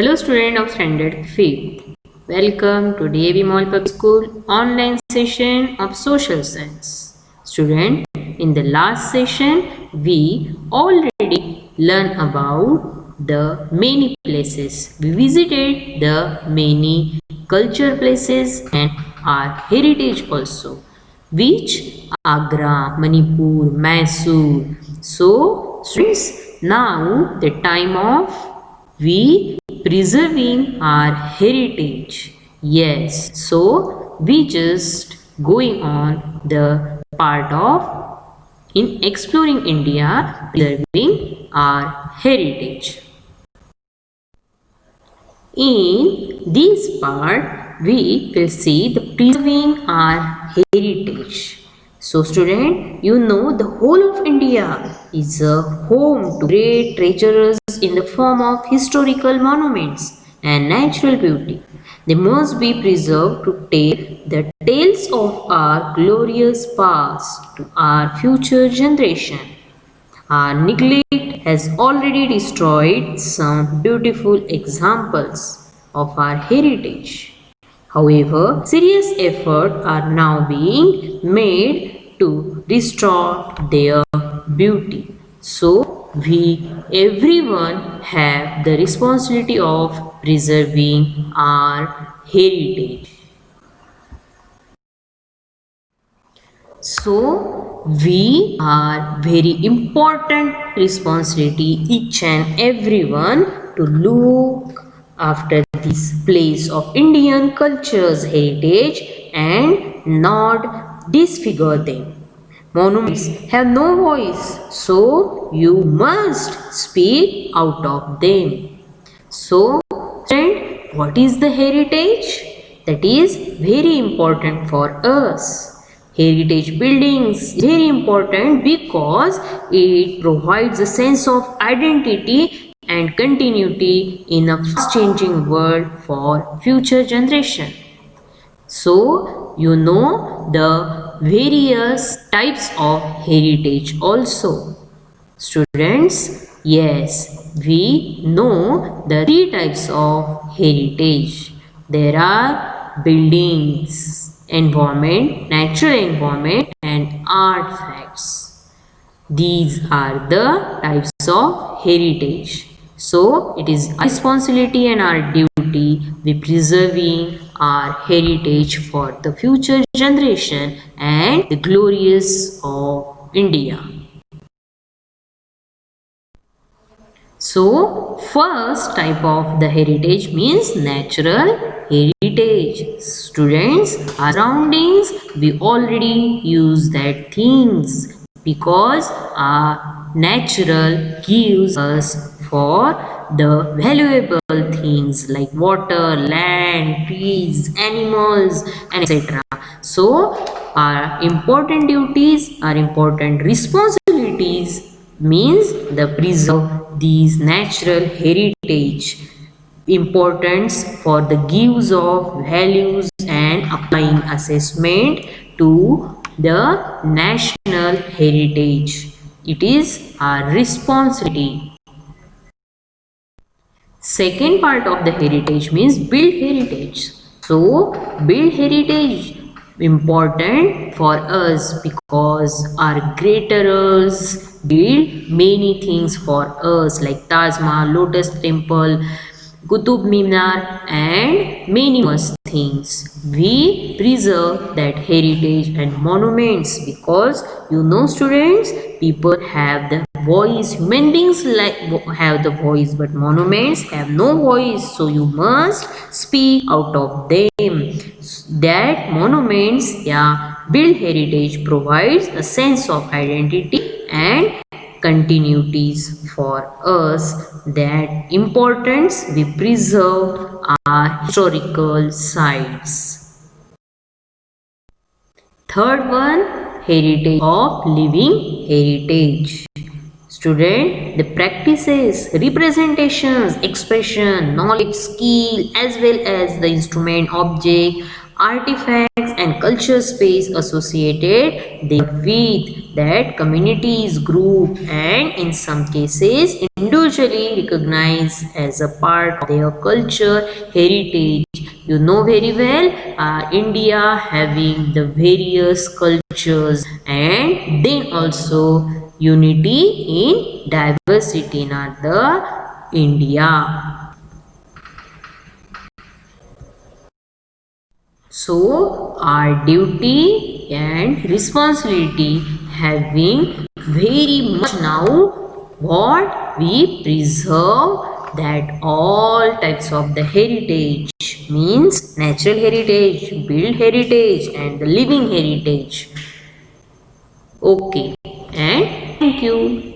Hello student of standard 5th. Welcome to DAV Mall Public School online session of social science. Student, in the last session we already learned about the many places. We visited the many culture places and our heritage also, which Agra, Manipur, Mysore. So students, now the time of we preserving our heritage. Yes, so we just going on the part of in exploring India, preserving our heritage. In this part, we will see the preserving our heritage. So student, you know the whole of India is a home to great treasures in the form of historical monuments and natural beauty. They must be preserved to tell the tales of our glorious past to our future generation. Our neglect has already destroyed some beautiful examples of our heritage. However, serious efforts are now being made to restore their beauty. So, we everyone have the responsibility of preserving our heritage. So, we are very important responsibility each and everyone to look after this place of Indian culture's heritage and not disfigure them. Monuments have no voice, so you must speak out of them. So, friend, what is the heritage? That is very important for us. Heritage buildings is very important because it provides a sense of identity and continuity in a fast changing world for future generation. So, you know the various types of heritage also. Students, yes, we know the three types of heritage. There are buildings, environment, natural environment and artifacts. These are the types of heritage. So, it is our responsibility and our duty we preserving our heritage for the future generation and the glorious of India. So, first type of the heritage means natural heritage. Students, our surroundings, we already use that things because our natural gives us for the valuable things like water, land, trees, animals, and etc. So, our important duties, our important responsibilities means the preserve these natural heritage importance for the gives of values and applying assessment to the national heritage. It is our responsibility. Second part of the heritage means build heritage. So, build heritage important for us because our greaters build many things for us like Taj Mahal, Lotus Temple, Qutub Minar and many more things. We preserve that heritage and monuments because you know students, people have the voice, human beings like have the voice but monuments have no voice, so you must speak out of them. That monuments, yeah, build heritage provides a sense of identity and continuities for us, that importance we preserve our historical sites. Third one, heritage of living heritage. Student, the practices, representations, expression, knowledge, skill as well as the instrument, object artifacts and culture space associated with that communities, group, and in some cases individually recognized as a part of their culture heritage. You know very well, India having the various cultures and then also unity in diversity in the India. So, our duty and responsibility having very much now what we preserve that all types of the heritage means natural heritage, built heritage and the living heritage. Okay, and thank you.